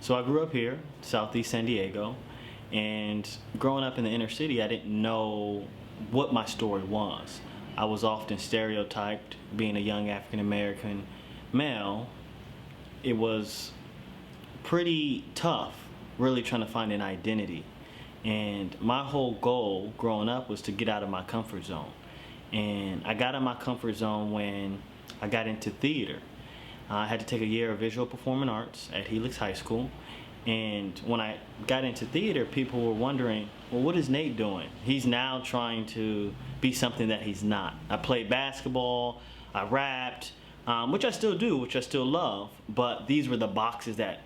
So I grew up here, Southeast San Diego, and growing up in the inner city, I didn't know what my story was. I was often stereotyped being a young African American male. It was pretty tough, really trying to find an identity. And my whole goal growing up was to get out of my comfort zone. And I got out of my comfort zone when I got into theater. I had to take a year of visual performing arts at Helix High School. And when I got into theater, people were wondering, well, what is Nate doing? He's now trying to be something that he's not. I played basketball, I rapped, which I still do, which I still love, but these were the boxes that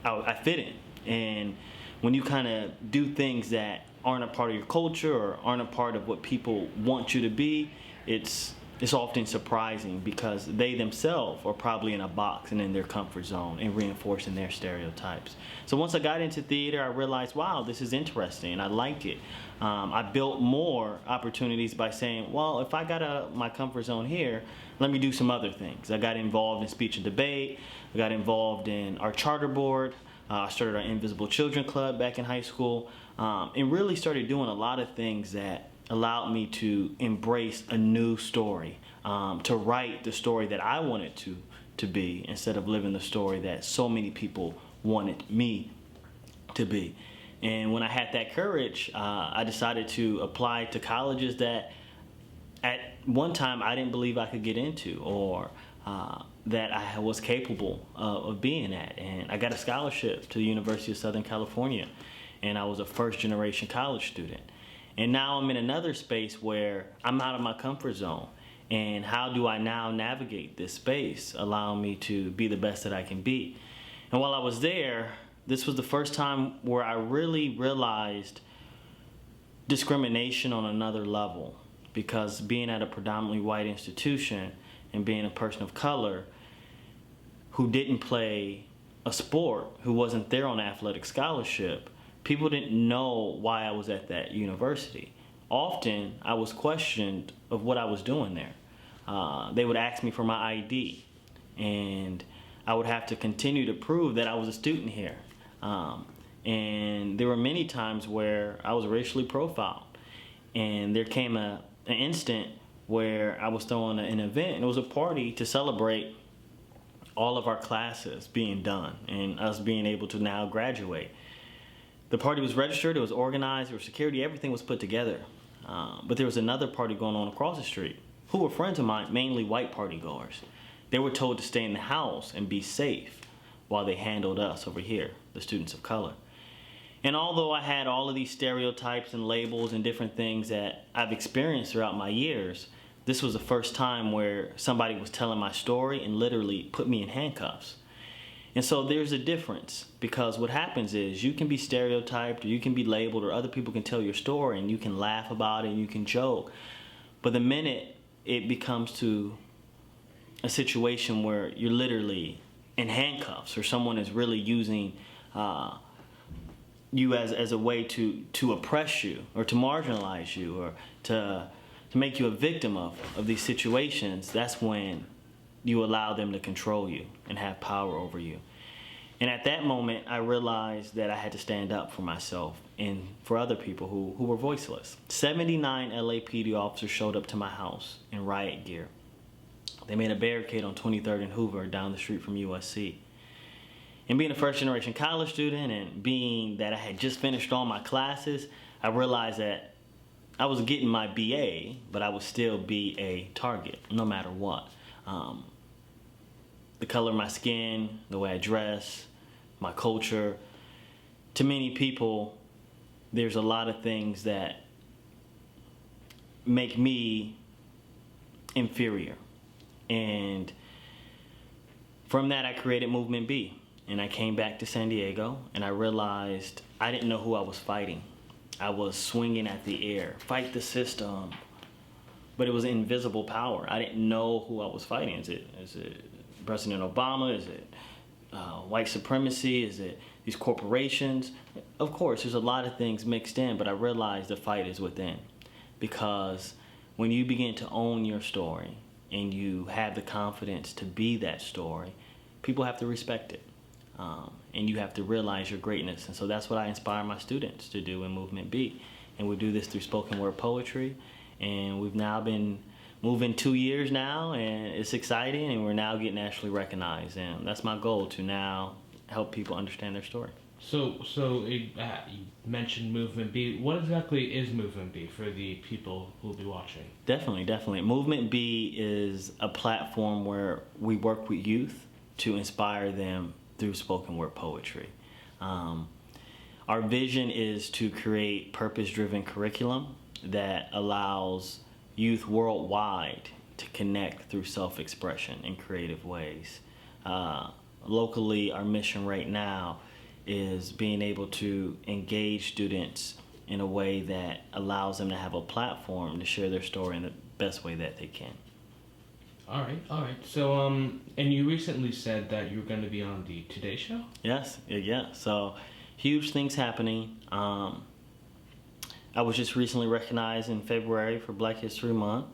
I fit in. And when you kind of do things that aren't a part of your culture or aren't a part of what people want you to be, it's often surprising because they themselves are probably in a box and in their comfort zone and reinforcing their stereotypes. So once I got into theater, I realized, wow, this is interesting, and I liked it. I built more opportunities by saying, well, if I got out of my comfort zone here, let me do some other things. I got involved in speech and debate. I got involved in our charter board. I started our Invisible Children Club back in high school, and really started doing a lot of things that allowed me to embrace a new story, to write the story that I wanted to be instead of living the story that so many people wanted me to be. And when I had that courage, I decided to apply to colleges that at one time I didn't believe I could get into, or that I was capable of being at. And I got a scholarship to the University of Southern California, and I was a first generation college student. And now I'm in another space where I'm out of my comfort zone. And how do I now navigate this space, allowing me to be the best that I can be? And while I was there, this was the first time where I really realized discrimination on another level. Because being at a predominantly white institution and being a person of color who didn't play a sport, who wasn't there on athletic scholarship, people didn't know why I was at that university. Often, I was questioned of what I was doing there. They would ask me for my ID, and I would have to continue to prove that I was a student here. And there were many times where I was racially profiled, and there came an instant where I was throwing an event, and it was a party to celebrate all of our classes being done and us being able to now graduate. The party was registered, it was organized, there was security, everything was put together. But there was another party going on across the street who were friends of mine, mainly white party goers. They were told to stay in the house and be safe while they handled us over here, the students of color. And although I had all of these stereotypes and labels and different things that I've experienced throughout my years, this was the first time where somebody was telling my story and literally put me in handcuffs. And so there's a difference, because what happens is you can be stereotyped or you can be labeled or other people can tell your story and you can laugh about it and you can joke. But the minute it becomes to a situation where you're literally in handcuffs or someone is really using you as a way to oppress you or to marginalize you or to make you a victim of these situations, that's when you allow them to control you and have power over you. And at that moment, I realized that I had to stand up for myself and for other people who were voiceless. 79 LAPD officers showed up to my house in riot gear. They made a barricade on 23rd and Hoover down the street from USC. And being a first generation college student and being that I had just finished all my classes, I realized that I was getting my BA, but I would still be a target no matter what. The color of my skin, the way I dress, my culture. To many people, there's a lot of things that make me inferior. And from that, I created Movement B. And I came back to San Diego, and I realized I didn't know who I was fighting. I was swinging at the air, fight the system. But it was invisible power. I didn't know who I was fighting. Is it President Obama? Is it white supremacy? Is it these corporations? Of course, there's a lot of things mixed in, but I realized the fight is within. Because when you begin to own your story and you have the confidence to be that story, people have to respect it. And you have to realize your greatness. And so that's what I inspire my students to do in Movement B. And we do this through spoken word poetry. And we've now been moving 2 years now, and it's exciting, and we're now getting nationally recognized. And that's my goal, to now help people understand their story. So you mentioned Movement B. What exactly is Movement B for the people who will be watching? Definitely. Movement B is a platform where we work with youth to inspire them through spoken word poetry. Our vision is to create purpose-driven curriculum that allows youth worldwide to connect through self-expression in creative ways. Locally, our mission right now is being able to engage students in a way that allows them to have a platform to share their story in the best way that they can. All right. So, and you recently said that you were going to be on the Today Show? Yes, yeah. So, huge things happening. I was just recently recognized in February for Black History Month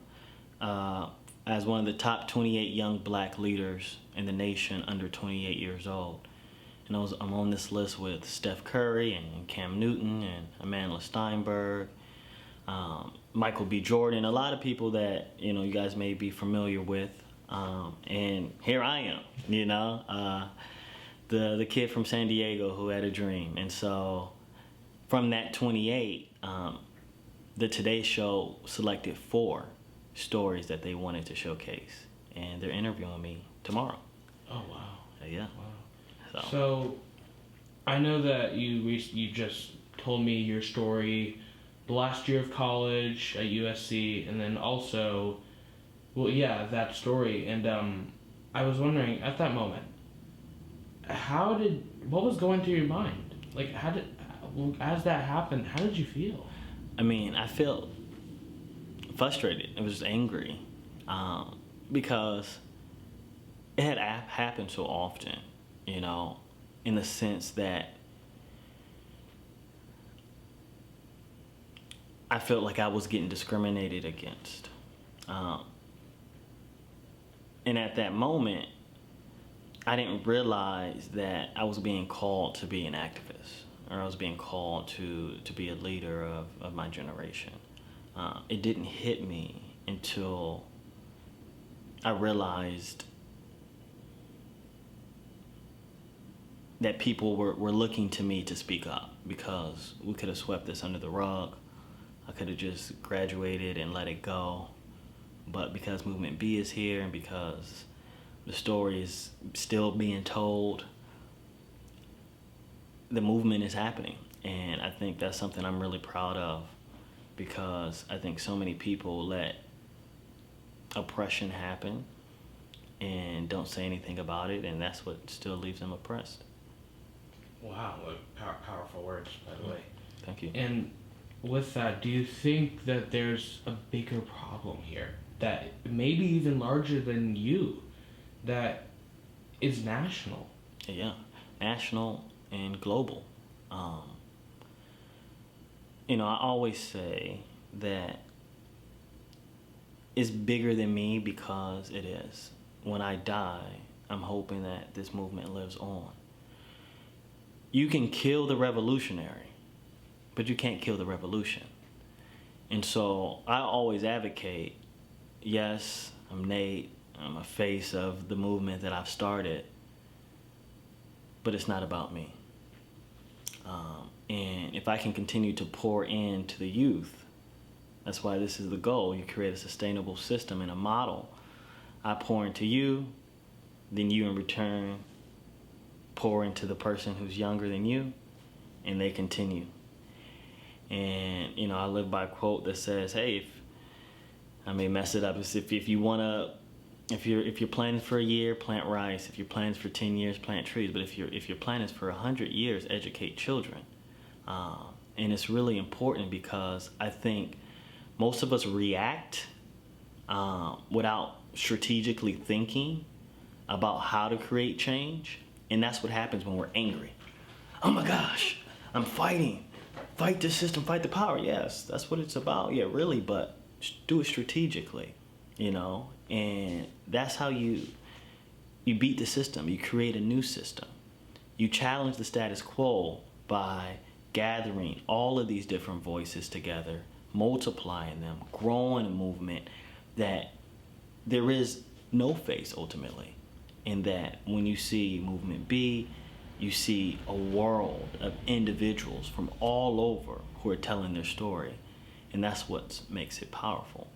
as one of the top 28 young black leaders in the nation under 28 years old. And I'm on this list with Steph Curry and Cam Newton and Amanda Steinberg, Michael B. Jordan, a lot of people that you guys may be familiar with. And here I am, the kid from San Diego who had a dream. And so from that 28, the Today Show selected 4 stories that they wanted to showcase, and they're interviewing me tomorrow. Oh, wow. Yeah. Wow. So I know that you just told me your story the last year of college at USC, and then also, that story. And I was wondering, at that moment, what was going through your mind? Like, as that happened, how did you feel? I mean, I felt frustrated. I was angry because it had happened so often, in the sense that I felt like I was getting discriminated against. And at that moment, I didn't realize that I was being called to be an activist, or I was being called to be a leader of my generation. It didn't hit me until I realized that people were looking to me to speak up, because we could have swept this under the rug. I could have just graduated and let it go. But because Movement B is here, and because the story is still being told, the movement is happening. And I think that's something I'm really proud of, because I think so many people let oppression happen and don't say anything about it, and that's what still leaves them oppressed. Wow, what powerful words, by the way. Thank you. And with that, do you think that there's a bigger problem here, that maybe even larger than you, that is national? Yeah, national and global. I always say that it's bigger than me because it is. When I die, I'm hoping that this movement lives on. You can kill the revolutionary, but you can't kill the revolution. And so I always advocate, yes, I'm Nate, I'm a face of the movement that I've started, but it's not about me. And if I can continue to pour into the youth, that's why this is the goal. You create a sustainable system and a model. I pour into you, then you in return pour into the person who's younger than you, and they continue. And I live by a quote that says, hey, if I may mess it up, it's if you're planning for a year, plant rice. If your plan is for 10 years, plant trees. But if your plan is for 100 years, educate children. And it's really important, because I think most of us react without strategically thinking about how to create change. And that's what happens when we're angry. Oh my gosh, I'm fighting. Fight the system, fight the power. Yes, that's what it's about. Yeah, really, but do it strategically, and that's how you beat the system. You create a new system. You challenge the status quo by gathering all of these different voices together, multiplying them, growing a movement that there is no face ultimately. In that when you see movement B, you see a world of individuals from all over who are telling their story. And that's what makes it powerful.